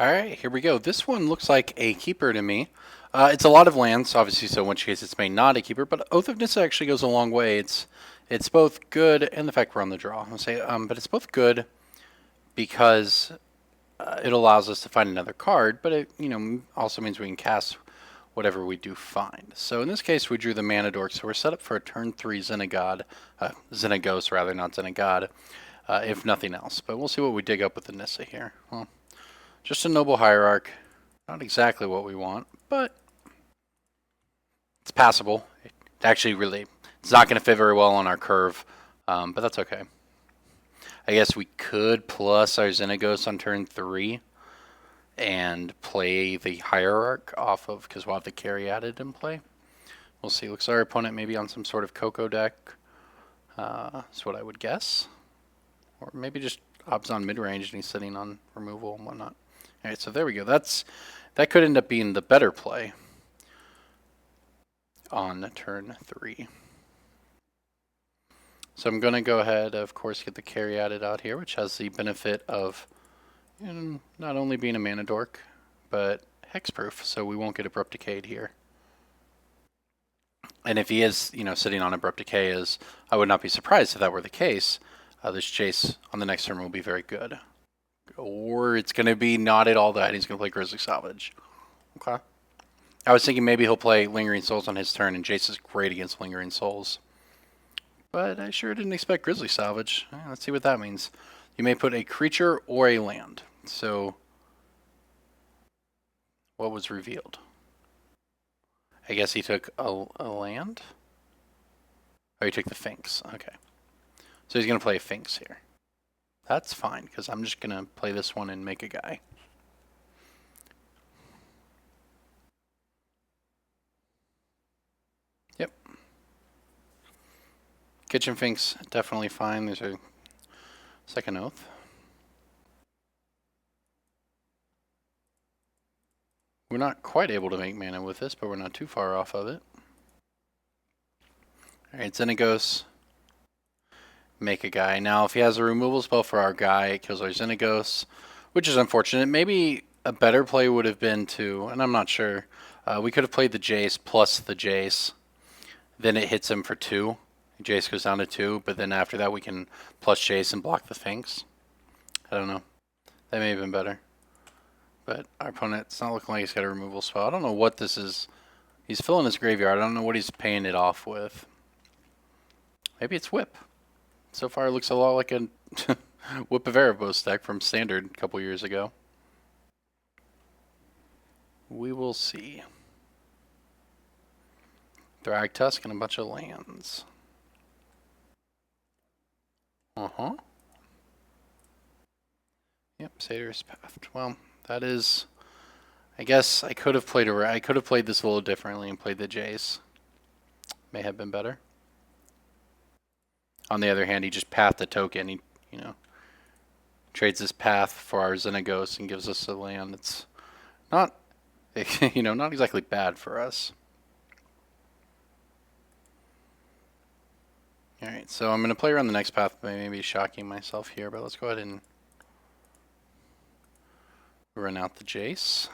Alright, here we go. This one looks like a keeper to me. It's a lot of lands, obviously, so in which case it's may not a keeper, but Oath of Nissa actually goes a long way. It's both good, and the fact we're on the draw, I'll say, but it's both good because it allows us to find another card, but it also means we can cast whatever we do find. So in this case, we drew the Mana Dork, so we're set up for a turn 3 Xenagod, Xenagos rather, not Xenagod, if nothing else. But we'll see what we dig up with the Nissa here. Well, just a Noble Hierarch. Not exactly what we want, but it's passable. It actually really, it's not going to fit very well on our curve, but that's okay. I guess we could plus our Xenagos on turn 3 and play the Hierarch off of, because we'll have the carry added in play. We'll see. Looks like our opponent maybe on some sort of Coco deck. That's what I would guess. Or maybe just Abzan mid-range and he's sitting on removal and whatnot. Alright, so there we go. That could end up being the better play on turn 3. So I'm going to go ahead, of course, get the carry added out here, which has the benefit of not only being a mana dork, but hexproof, so we won't get abrupt decayed here. And if he is, sitting on abrupt decay, I would not be surprised if that were the case. This chase on the next turn will be very good. Or it's going to be not at all that. He's going to play Grizzly Salvage. Okay. I was thinking maybe he'll play Lingering Souls on his turn, and Jace is great against Lingering Souls. But I sure didn't expect Grizzly Salvage. Let's see what that means. You may put a creature or a land. So, what was revealed? I guess he took a land? Oh, he took the Finks. Okay. So he's going to play a Finks here. That's fine, because I'm just going to play this one and make a guy. Yep. Kitchen Finks, definitely fine. There's a second Oath. We're not quite able to make mana with this, but we're not too far off of it. Alright, Xenagos. Make a guy. Now, if he has a removal spell for our guy, it kills our Xenagos, which is unfortunate. Maybe a better play would have been to, and I'm not sure, we could have played the Jace plus the Jace. Then it hits him for 2. Jace goes down to 2, but then after that we can plus Jace and block the Finks. I don't know. That may have been better. But our opponent's not looking like he's got a removal spell. I don't know what this is. He's filling his graveyard. I don't know what he's paying it off with. Maybe it's Whip. So far, it looks a lot like a Whip of Erebos deck from Standard a couple years ago. We will see. Thragtusk and a bunch of lands. Yep, Satyr's Path. Well, that is. I guess I could have played this a little differently and played the Jace. May have been better. On the other hand, he just pathed the token. He, trades his path for our Xenagos and gives us a land. It's not, not exactly bad for us. All right, so I'm going to play around the next path, maybe shocking myself here, but let's go ahead and run out the Jace.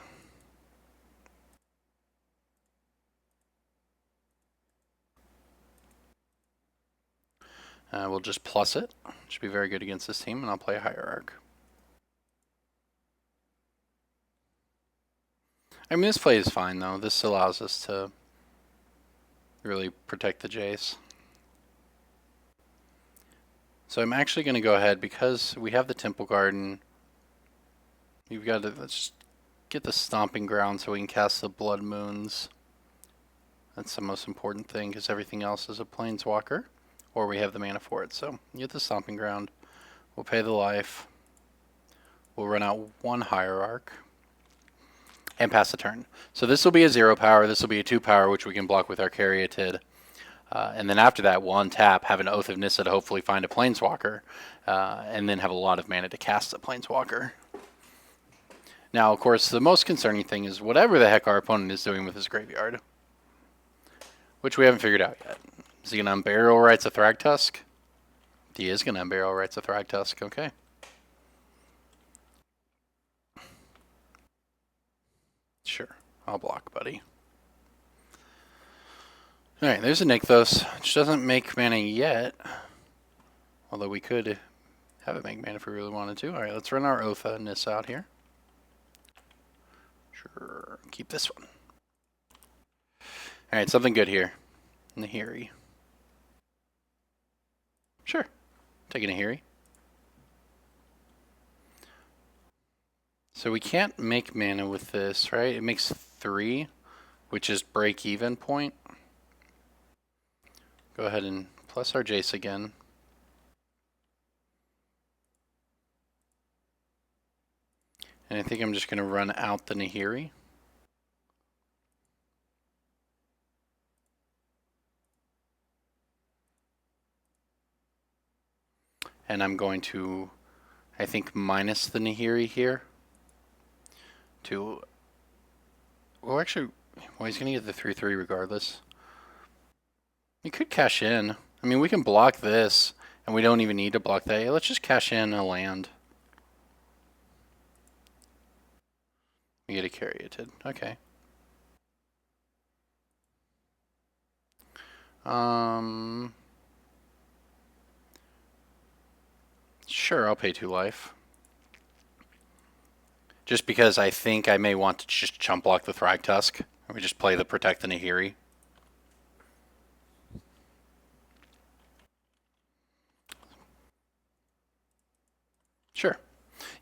We'll just plus it. Should be very good against this team, and I'll play a Hierarch. I mean, this play is fine, though. This allows us to really protect the Jace. So I'm actually going to go ahead, because we have the Temple Garden. You've got to, let's just get the Stomping Ground so we can cast the Blood Moons. That's the most important thing, because everything else is a Planeswalker. Or we have the mana for it. So, you get the Stomping Ground. We'll pay the life. We'll run out 1 Hierarch. And pass the turn. So this will be a 0 power. This will be a 2 power, which we can block with our Caryatid. And then after that, we'll untap, have an Oath of Nissa to hopefully find a Planeswalker. And then have a lot of mana to cast a Planeswalker. Now, of course, the most concerning thing is whatever the heck our opponent is doing with his graveyard. Which we haven't figured out yet. Is he going to Unburial Rites a Thragtusk? He is going to Unburial Rites a Thragtusk, okay. Sure, I'll block, buddy. Alright, there's a Nykthos, which doesn't make mana yet. Although we could have it make mana if we really wanted to. Alright, let's run our Oath-ness out here. Sure, keep this one. Alright, something good here. Nahiri. Sure, taking Nahiri. So we can't make mana with this, right? It makes 3, which is break-even point. Go ahead and plus our Jace again. And I think I'm just going to run out the Nahiri. And I'm going to, I think, minus the Nahiri here. To, well, actually, well, he's going to get the 3/3 regardless. We could cash in. I mean, we can block this, and we don't even need to block that. Yeah, let's just cash in a land. We get a Caryatid. Okay. Sure, I'll pay 2 life. Just because I think I may want to just chump block the Thragtusk. And we just play the Protect the Nahiri. Sure.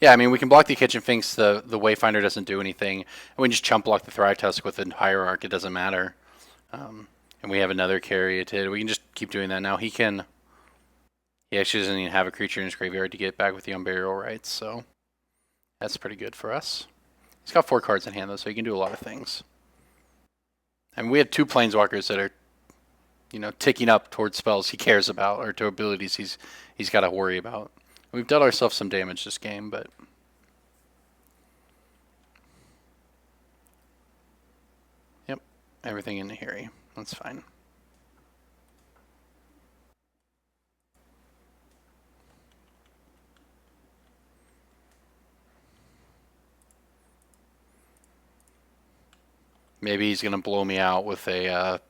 Yeah, I mean, we can block the Kitchen Finks. The Wayfinder doesn't do anything. And we can just chump block the Thragtusk with the Hierarch. It doesn't matter. And we have another Caryatid. We can just keep doing that. Now he can... He actually doesn't even have a creature in his graveyard to get back with the Unburial Rites, so... That's pretty good for us. He's got 4 cards in hand, though, so he can do a lot of things. And we have 2 Planeswalkers that are, you know, ticking up towards spells he cares about, or to abilities he's got to worry about. We've dealt ourselves some damage this game, but... Yep, everything in Nahiri. That's fine. Maybe he's going to blow me out with a,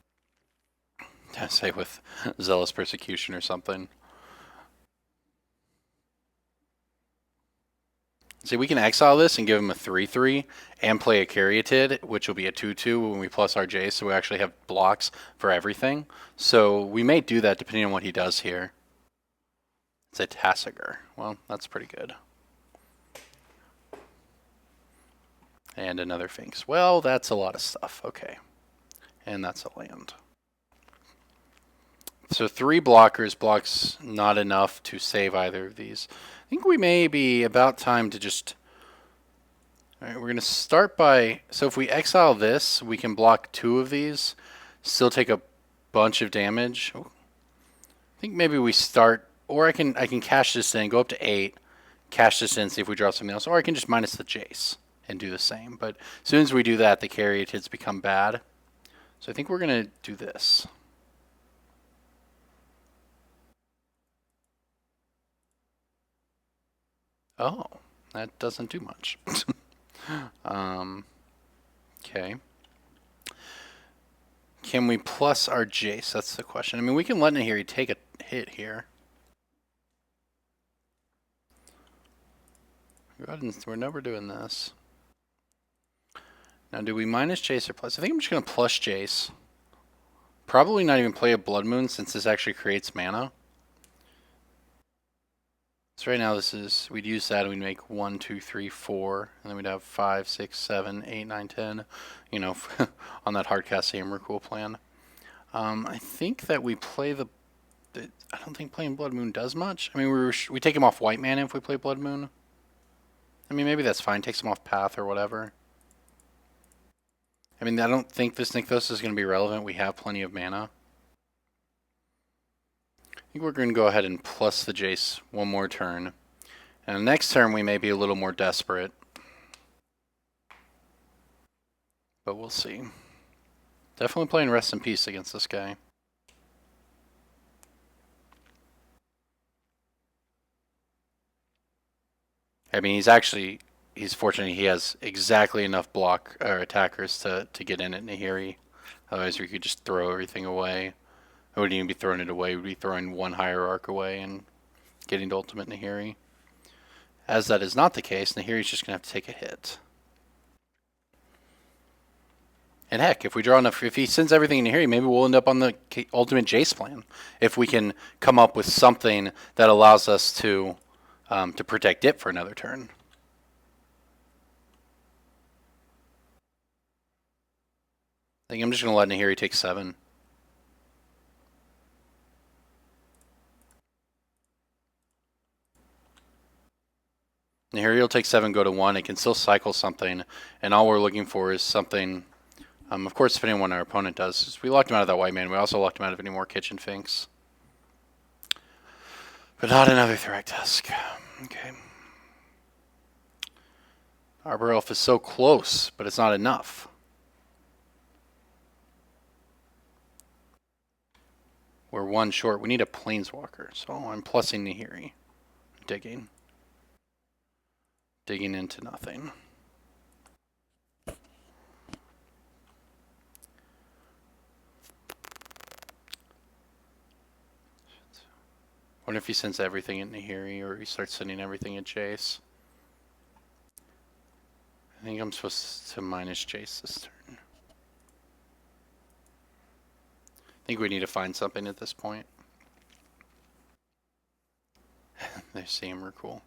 say with Zealous Persecution or something. See, we can exile this and give him a 3/3 and play a Caryatid, which will be a 2/2 when we plus our J, so we actually have blocks for everything. So we may do that depending on what he does here. It's a Tassiger. Well, that's pretty good. And another Finks. Well, that's a lot of stuff. Okay. And that's a land. So 3 blockers blocks not enough to save either of these. I think we may be about time to just... Alright, we're going to start by... So if we exile this, we can block 2 of these, still take a bunch of damage. I think maybe we start... Or I can cash this in, go up to 8, cash this in, see if we draw something else. Or I can just minus the Jace and do the same. But as soon as we do that, the Caryatids become bad. So I think we're going to do this. Oh, that doesn't do much. Okay. Can we plus our Jace? That's the question. I mean, we can let Nahiri take a hit here. Go ahead and we're never doing this. Now, do we minus Jace or plus? I think I'm just going to plus Jace. Probably not even play a Blood Moon since this actually creates mana. So right now this is, we'd use that and we'd make 1, 2, 3, 4, and then we'd have 5, 6, 7, 8, 9, 10, you know, on that Hardcast Emrakul plan. I think that we play the, I don't think playing Blood Moon does much. I mean, we take him off white mana if we play Blood Moon. I mean, maybe that's fine, takes him off path or whatever. I mean, I don't think this Nykthos is going to be relevant. We have plenty of mana. I think we're going to go ahead and plus the Jace one more turn. And the next turn we may be a little more desperate. But we'll see. Definitely playing Rest in Peace against this guy. I mean, he's actually he's fortunate he has exactly enough block or attackers to get in at Nahiri. Otherwise, we could just throw everything away. I wouldn't even be throwing it away. We'd be throwing one hierarch away and getting to ultimate Nahiri. As that is not the case, Nahiri's just going to have to take a hit. And heck, if we draw enough, if he sends everything in Nahiri, maybe we'll end up on the ultimate Jace plan. If we can come up with something that allows us to protect it for another turn. I think I'm just going to let Nahiri take 7. Nahiri will take 7, go to 1. It can still cycle something, and all we're looking for is something. Of course, depending on what our opponent does. We locked him out of that white man. We also locked him out of any more kitchen finks. But not another Thragtusk. Okay. Arbor Elf is so close, but it's not enough. We're 1 short. We need a Planeswalker. So I'm plussing Nahiri. Digging. Digging into nothing. What if he sends everything at Nahiri, or he starts sending everything at Jace? I think I'm supposed to minus Jace this turn. I think we need to find something at this point. There's the Emrakul.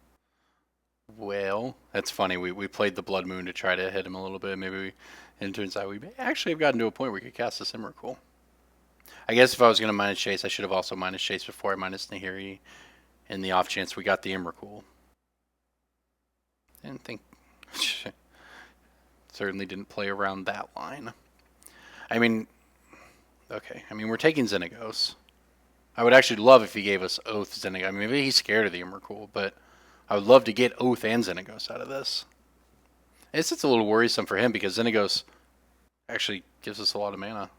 Well, that's funny. We played the Blood Moon to try to hit him a little bit. Maybe and it turns out we may actually have gotten to a point where we could cast this Emrakul. I guess if I was going to minus Chase, I should have also minus Chase before I minus Nahiri, in the off chance we got the Emrakul. Didn't think. Certainly didn't play around that line. I mean, okay. I mean, we're taking Xenagos. I would actually love if he gave us Oath Xenagos. I mean, maybe he's scared of the Emrakul, but I would love to get Oath and Xenagos out of this. It's a little worrisome for him because Xenagos actually gives us a lot of mana.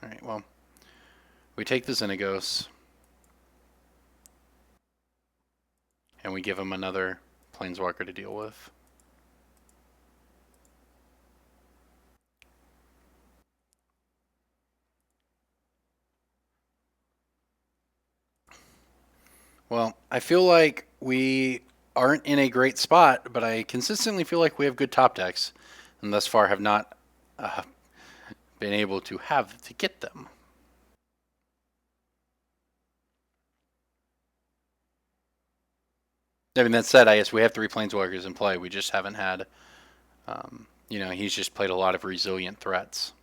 Alright, well. We take the Xenagos. And we give him another Planeswalker to deal with. Well, I feel like we aren't in a great spot, but I consistently feel like we have good top decks, and thus far have not been able to get them. I mean, that said, I guess we have 3 Planeswalkers in play. We just haven't had, he's just played a lot of resilient threats.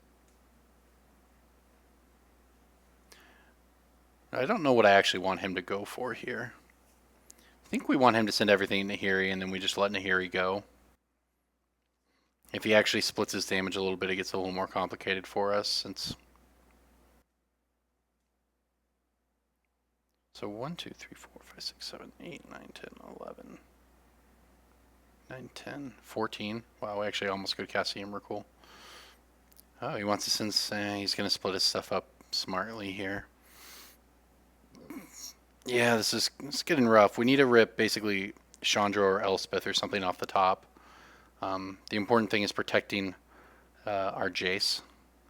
I don't know what I actually want him to go for here. I think we want him to send everything to Nahiri, and then we just let Nahiri go. If he actually splits his damage a little bit, it gets a little more complicated for us. So 1, 2, 3, 4, 5, 6, 7, 8, 9, 10, 11. 9, 10, 14. Wow, we actually almost could cast the Emrakul. Oh, he wants to send. He's going to split his stuff up smartly here. Yeah, it's getting rough. We need to rip basically Chandra or Elspeth or something off the top. The important thing is protecting our Jace,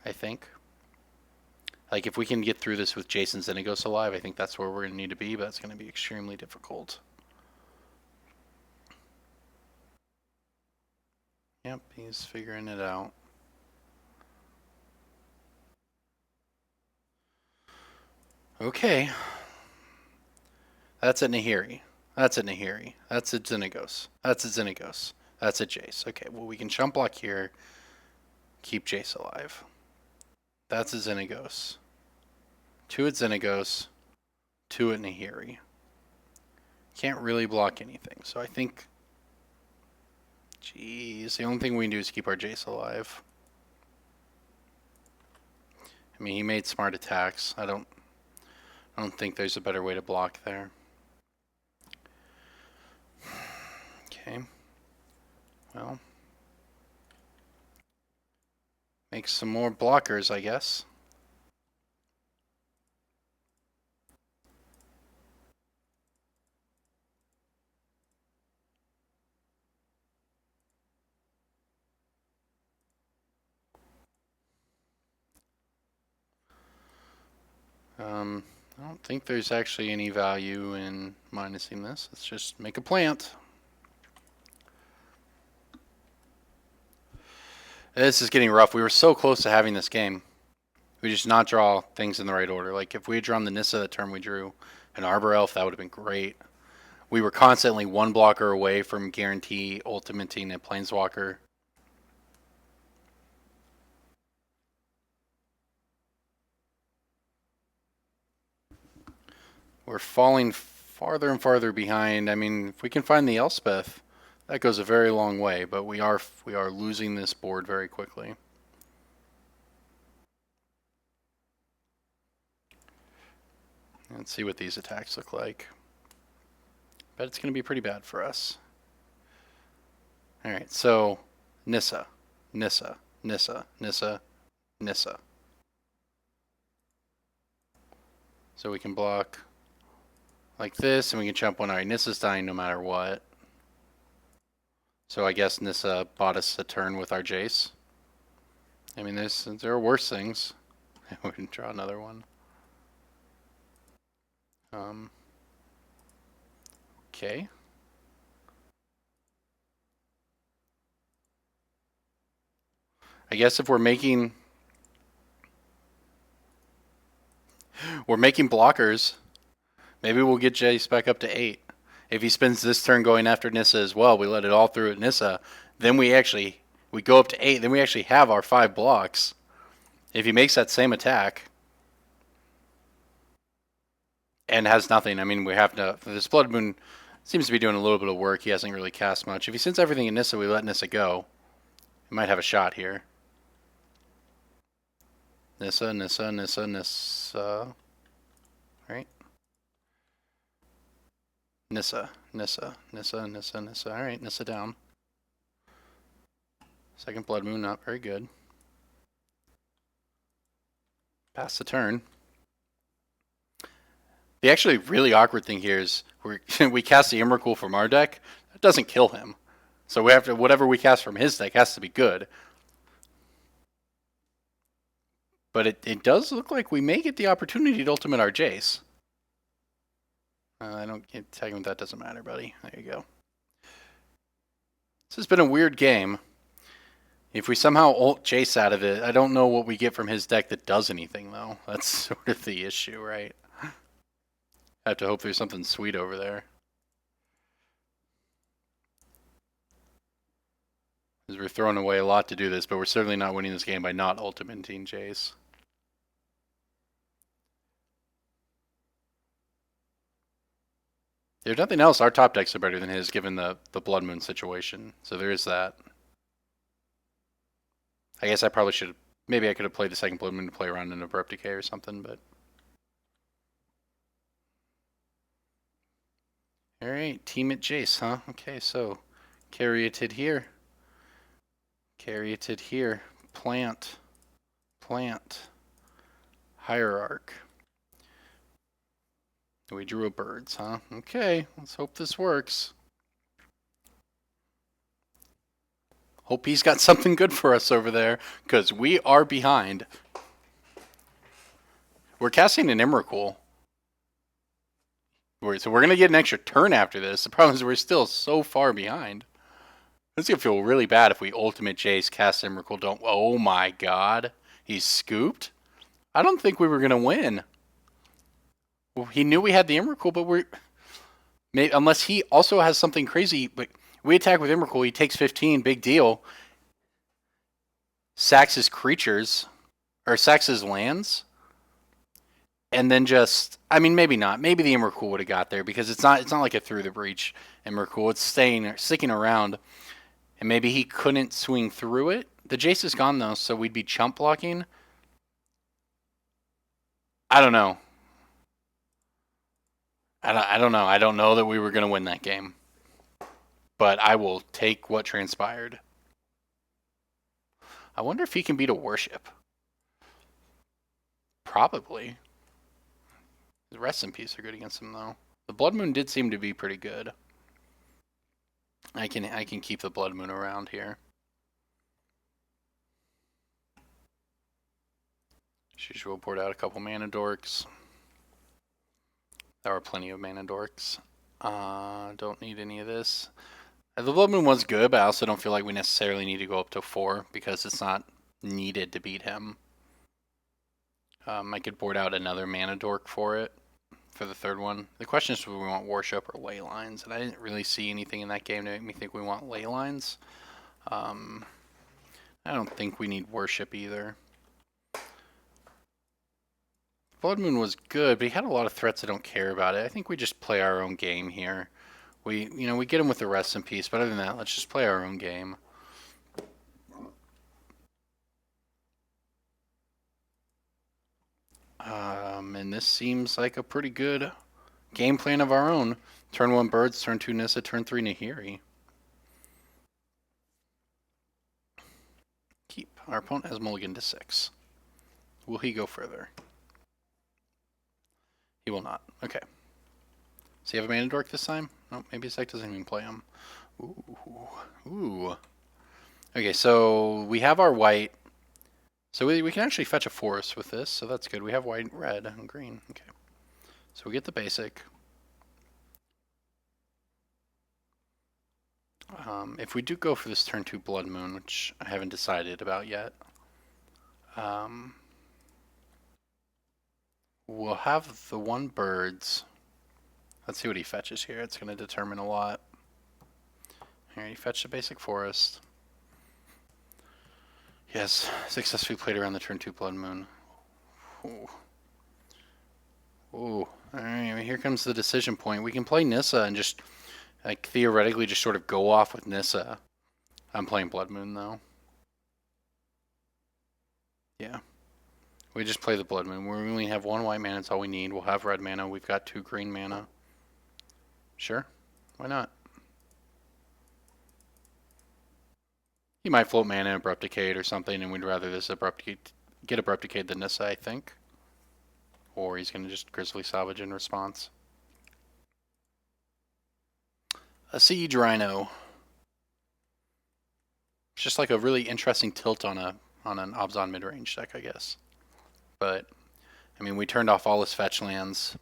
I think. Like, if we can get through this with Jason Xenagos alive, I think that's where we're going to need to be, but that's going to be extremely difficult. Yep, he's figuring it out. Okay. That's a Nahiri. That's a Nahiri. That's a Xenagos. That's a Xenagos. That's a Jace. Okay, well, we can chump block here. Keep Jace alive. That's a Xenagos. 2 at Xenagos. 2 at Nahiri. Can't really block anything, so I think... Jeez, the only thing we can do is keep our Jace alive. I mean, he made smart attacks. I don't think there's a better way to block there. Okay. Well. Make some more blockers, I guess. I don't think there's actually any value in minusing this. Let's just make a plant. This is getting rough. We were so close to having this game. We just not draw things in the right order. Like if we had drawn the Nissa the turn we drew an Arbor Elf, that would have been great. We were constantly one blocker away from guarantee ultimating a Planeswalker. We're falling farther and farther behind. I mean, if we can find the Elspeth, that goes a very long way, but we are losing this board very quickly. Let's see what these attacks look like. Bet it's going to be pretty bad for us. Alright, so Nissa, Nissa, Nissa, Nissa, Nissa. So we can block like this, and we can jump one. Alright, Nissa's dying no matter what. So I guess Nissa bought us a turn with our Jace. I mean, there are worse things. We can draw another one. Okay. I guess if we're making blockers, maybe we'll get Jace back up to 8. If he spends this turn going after Nissa as well, we let it all through at Nissa, then we go up to 8, then we actually have our 5 blocks. If he makes that same attack and has nothing, I mean, we have to. This Blood Moon seems to be doing a little bit of work. He hasn't really cast much. If he sends everything in Nissa, we let Nissa go. We might have a shot here. Nissa, Nissa, Nissa, Nissa. Right? Nissa, Nissa, Nissa, Nissa, Nissa. Alright, Nissa down. Second Blood Moon, not very good. Pass the turn. The actually really awkward thing here is we cast the Emrakul from our deck. That doesn't kill him. So we have to, whatever we cast from his deck has to be good. But it does look like we may get the opportunity to ultimate our Jace. I don't get tagging with that, doesn't matter, buddy. There you go. This has been a weird game. If we somehow ult Jace out of it, I don't know what we get from his deck that does anything, though. That's sort of the issue, right? I have to hope there's something sweet over there. Because we're throwing away a lot to do this, but we're certainly not winning this game by not ultimating Jace. If nothing else, our top decks are better than his, given the Blood Moon situation. So there is that. I guess I probably should. Maybe I could have played the second Blood Moon to play around in Abrupt Decay or something, but. Alright, team at Jace, huh? Okay, so. Caryatid here. Caryatid here. Plant. Plant. Hierarch. We drew a birds, huh? Okay, let's hope this works. Hope he's got something good for us over there, because we are behind. We're casting an Emrakul. So we're going to get an extra turn after this. The problem is we're still so far behind. It's going to feel really bad if we ultimate Jace, cast Emrakul, don't... Oh my god. He's scooped? I don't think we were going to win. Well, he knew we had the Emrakul, but we're... Unless he also has something crazy... But we attack with Emrakul, he takes 15, big deal. Sacks his creatures, or sacks his lands, and then just... I mean, maybe not. Maybe the Emrakul would have got there, because it's not like a through the breach Emrakul. It's sticking around, and maybe he couldn't swing through it. The Jace is gone, though, so we'd be chump blocking. I don't know. I don't know. I don't know that we were going to win that game. But I will take what transpired. I wonder if he can beat a worship. Probably. The rest in peace are good against him, though. The Blood Moon did seem to be pretty good. I can keep the Blood Moon around here. As usual, poured out a couple mana dorks. There are plenty of mana dorks. Don't need any of this. The Blood Moon was good, but I also don't feel like we necessarily need to go up to 4 because it's not needed to beat him. I could board out another mana dork for it, for the third one. The question is whether we want Worship or Ley Lines, and I didn't really see anything in that game to make me think we want Ley Lines. I don't think we need Worship either. Blood Moon was good, but he had a lot of threats that don't care about it. I think we just play our own game here. We get him with the Rest in Peace, but other than that, let's just play our own game. And this seems like a pretty good game plan of our own. Turn 1 Birds, turn 2 Nissa, turn 3 Nahiri. Keep. Our opponent has mulligan to 6. Will he go further? He will not. Okay. Does he have a mana dork this time? No, maybe his deck doesn't even play him. Ooh. Okay, so we have our white. So we can actually fetch a forest with this, so that's good. We have white, red, and green. Okay. So we get the basic. If we do go for this turn 2 Blood Moon, which I haven't decided about yet, we'll have the 1 Birds. Let's see what he fetches here. It's going to determine a lot. Here, he fetched a basic forest. Yes, successfully played around the turn 2 Blood Moon. Ooh. Alright, here comes the decision point. We can play Nissa and just, like, theoretically just sort of go off with Nissa. I'm playing Blood Moon, though. Yeah. We just play the Blood Moon. We only have 1 white mana, that's all we need. We'll have red mana. We've got 2 green mana. Sure. Why not? He might float mana Abrupt Decade or something, and we'd rather this get Abrupt Decade than Nissa, I think. Or he's going to just Grizzly Salvage in response. A Siege Rhino. It's just like a really interesting tilt on an Abzan mid-range deck, I guess. But, I mean, we turned off all his fetch lands.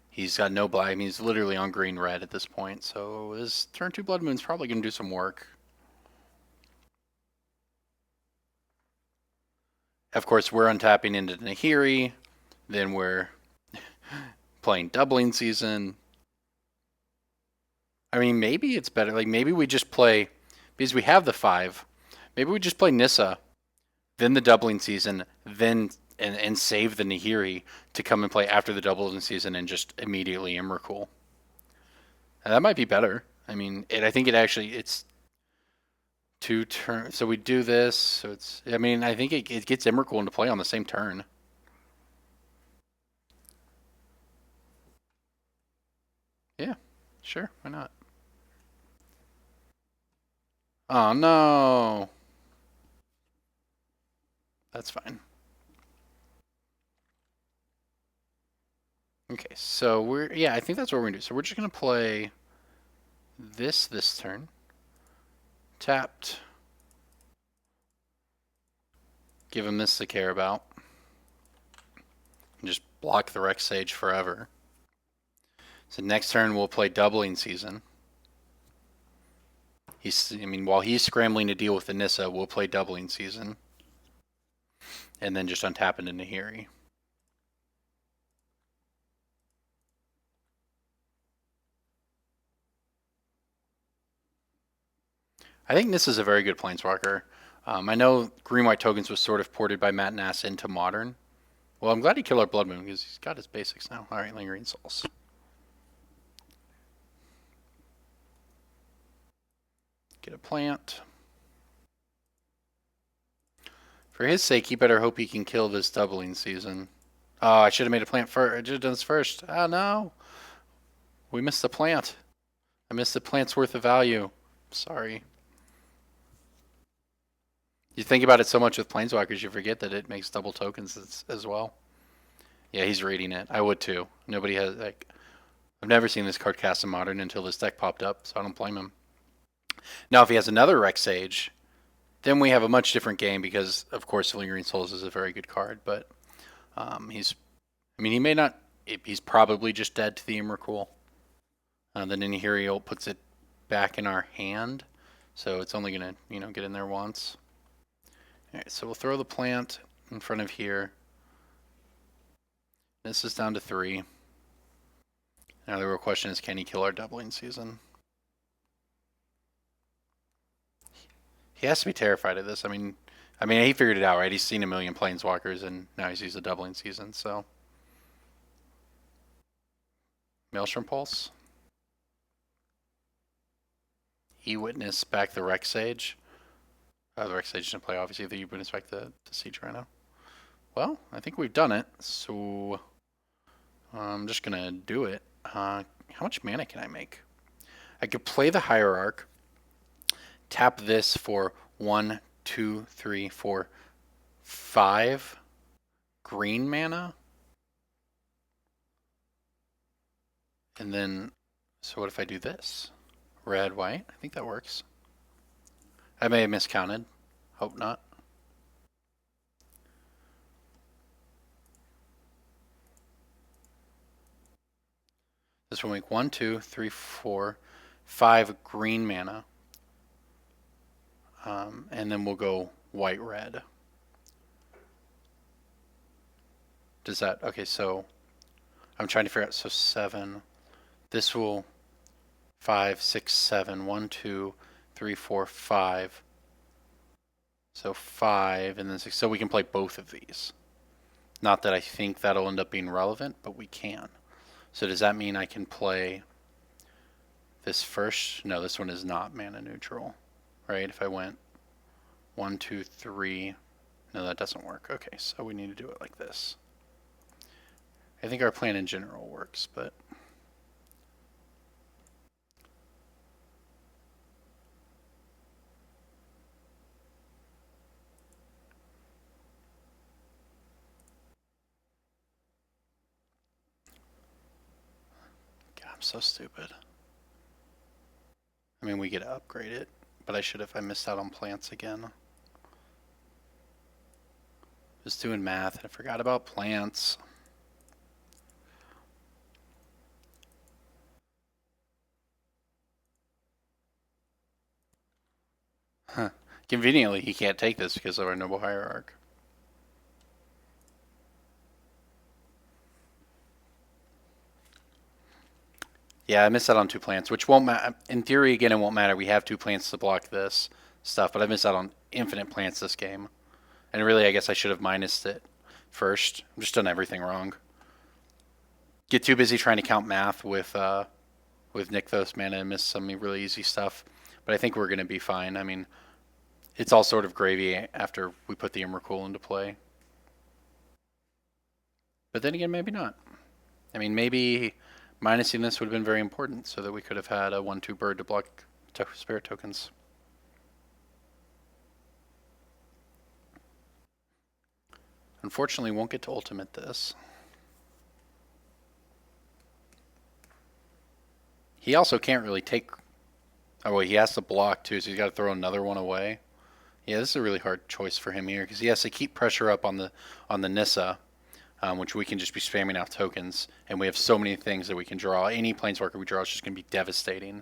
He's got no black. I mean, he's literally on green-red at this point. So his turn 2 Blood Moon's probably going to do some work. Of course, we're untapping into Nahiri. Then we're playing Doubling Season. I mean, maybe it's better. Like, maybe we just play, because we have the 5, maybe we just play Nissa, then the Doubling Season, then and save the Nahiri to come and play after the Doubling Season and just immediately Emrakul. And that might be better. I mean, I think it's 2 turns. So we do this. So it's, I mean, I think it gets Emrakul into play on the same turn. Yeah, sure. Why not? Oh, no. That's fine. Okay, so I think that's what we're going to do. So we're just going to play this turn. Tapped. Give him this to care about. And just block the Rex Sage forever. So next turn we'll play Doubling Season. While he's scrambling to deal with the Nissa, we'll play Doubling Season. And then just untap into Nahiri. I think this is a very good Planeswalker. I know Green-White Tokens was sort of ported by Matt Nass into Modern. Well, I'm glad he killed our Blood Moon because he's got his basics now. Alright, Lingering Souls. Get a plant. For his sake, he better hope he can kill this Doubling Season. Oh, I should have made a plant first. I should have done this first. Oh, no. We missed the plant. I missed the plant's worth of value. Sorry. You think about it so much with Planeswalkers, you forget that it makes double tokens as well. Yeah, he's reading it. I would too. Nobody has, like, I've never seen this card cast in Modern until this deck popped up, so I don't blame him. Now, if he has another Rex Sage, then we have a much different game because, of course, Lingering Souls is a very good card, but he may not he's probably just dead to the Emrakul. Then in here he puts it back in our hand, so it's only gonna get in there once. All right, so we'll throw the plant in front of here. This is down to 3. Now the real question is, can he kill our doubling season? He has to be terrified of this. I mean, he figured it out, right? He's seen a million planeswalkers, and now he sees a doubling season. So, Maelstrom Pulse, E-Witness back the Rex Sage. The Rex Sage didn't play, obviously. The E-Witness back the Siege Rhino. Well, I think we've done it. So, I'm just gonna do it. How much mana can I make? I could play the Hierarch. Tap this for 1, 2, 3, 4, 5 green mana. And then, so what if I do this? Red, white? I think that works. I may have miscounted. Hope not. This will make 1, 2, 3, 4, 5 green mana. And then we'll go white, red. Does that, okay, so I'm trying to figure out, so 7. This will 5, 6, 7, 1, 2, 3, 4, 5. So 5 and then 6. So we can play both of these. Not that I think that'll end up being relevant, but we can. So does that mean I can play this first? No, this one is not mana neutral, right? If I went 1, 2, 3. No, that doesn't work. Okay, so we need to do it like this. I think our plan in general works, but God, I'm so stupid. I mean, we get to upgrade it, but I missed out on plants again. Just doing math, and I forgot about plants. Huh. Conveniently, he can't take this because of our Noble Hierarch. Yeah, I missed out on 2 plants, which won't matter. In theory, again, it won't matter. We have 2 plants to block this stuff, but I missed out on infinite plants this game. And really, I guess I should have minused it first. I've just done everything wrong. Get too busy trying to count math with Nykthos mana and miss some really easy stuff. But I think we're going to be fine. I mean, it's all sort of gravy after we put the Emrakul into play. But then again, maybe not. I mean, maybe minusing this would have been very important so that we could have had a 1/2 bird to block spirit tokens. Unfortunately, won't get to ultimate this. He also can't really take... Oh, well, he has to block too, so he's got to throw another one away. Yeah, this is a really hard choice for him here because he has to keep pressure up on the Nissa, which we can just be spamming out tokens, and we have so many things that we can draw. Any Planeswalker we draw is just going to be devastating.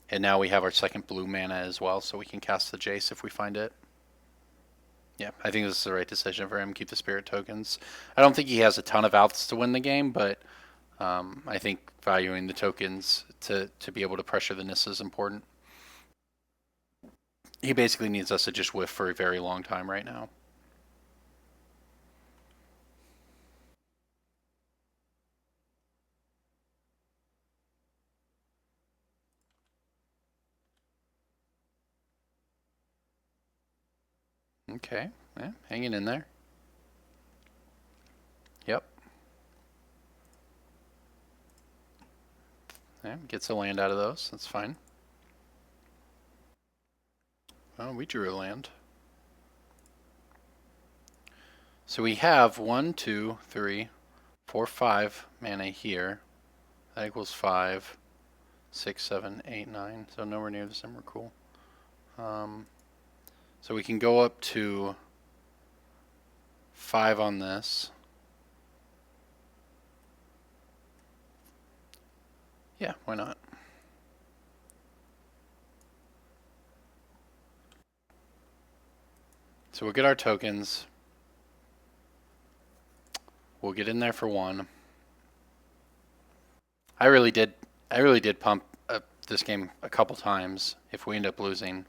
And now we have our second blue mana as well, so we can cast the Jace if we find it. Yeah, I think this is the right decision for him. Keep the spirit tokens. I don't think he has a ton of outs to win the game, but I think valuing the tokens to be able to pressure the Nissa is important. He basically needs us to just whiff for a very long time right now. Okay, yeah, hanging in there. Yep. Yeah, gets a land out of those. That's fine. Oh, we drew a land. So we have 1, 2, 3, 4, 5 mana here. That equals 5, 6, 7, 8, 9. So nowhere near the Emrakul. So we can go up to 5 on this. Yeah, why not? So we'll get our tokens. We'll get in there for one. I really did pump this game a couple times if we end up losing.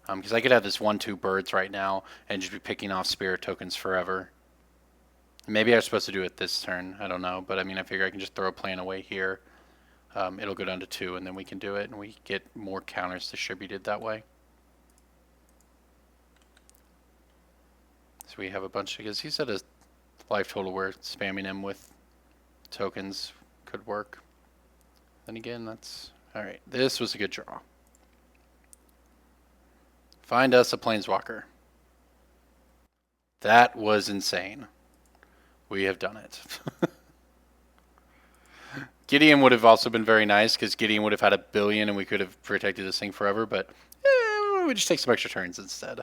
Because I could have this 1-2 birds right now and just be picking off spirit tokens forever. Maybe I was supposed to do it this turn. I don't know. But I mean, I figure I can just throw a plan away here. It'll go down to 2, and then we can do it, and we get more counters distributed that way. So we have a bunch, because he said his life total where spamming him with tokens could work. Then again, that's... Alright, this was a good draw. Find us a Planeswalker. That was insane. We have done it. Gideon would have also been very nice, because Gideon would have had 1 billion and we could have protected this thing forever, but we just take some extra turns instead.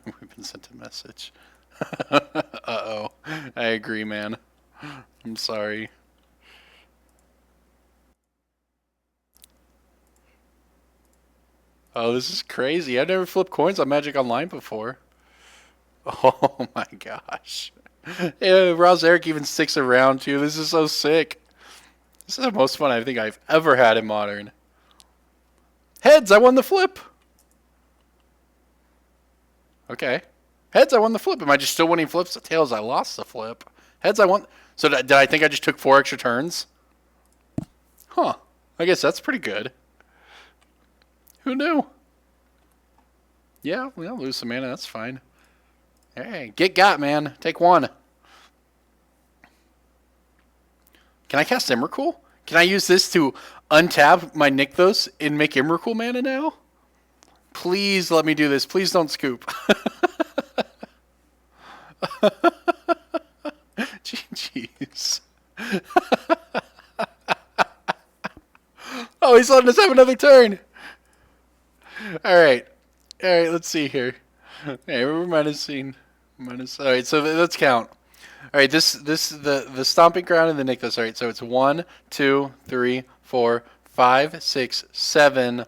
We've been sent a message. Uh-oh. I agree, man. I'm sorry. Oh, this is crazy. I've never flipped coins on Magic Online before. Oh my gosh. Yeah, Ross Eric even sticks around too. This is so sick. This is the most fun I think I've ever had in Modern. Heads, I won the flip. Okay. Heads, I won the flip. Am I just still winning flips? Tails, I lost the flip. Heads, I won. So did I think I just took 4 extra turns? Huh. I guess that's pretty good. Who knew? Yeah, we'll lose some mana. That's fine. Hey, get got, man. Take 1. Can I cast Emrakul? Can I use this to untap my Nykthos and make Emrakul mana now? Please let me do this. Please don't scoop. Jeez. Oh, he's letting us have another turn. Alright. Alright, let's see here. Okay, we're minusing. Alright, so let's count. Alright, the stomping ground and the Nykthos. Alright, so it's 1, 2, 3, 4, 5, 6, 7.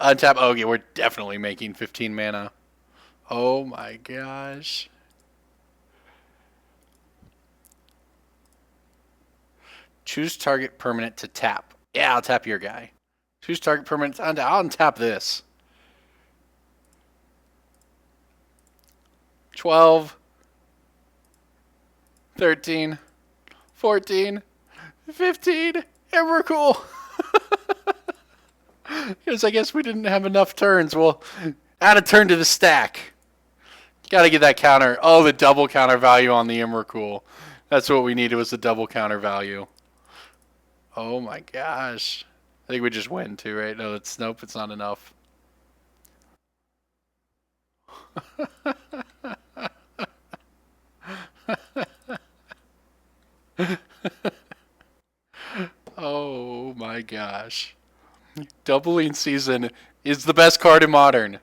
Untap. Oh, okay, we're definitely making 15 mana. Oh my gosh. Choose target permanent to tap. Yeah, I'll tap your guy. Choose target permanent. I'll untap this. 12, 13, 14, 15. And we're cool. Because I guess we didn't have enough turns. Well, add a turn to the stack. Gotta get that counter. Oh, the double counter value on the Emrakul. That's what we needed, was the double counter value. Oh my gosh. I think we just win too, right? No, nope, it's not enough. Oh my gosh. Doubling Season is the best card in Modern.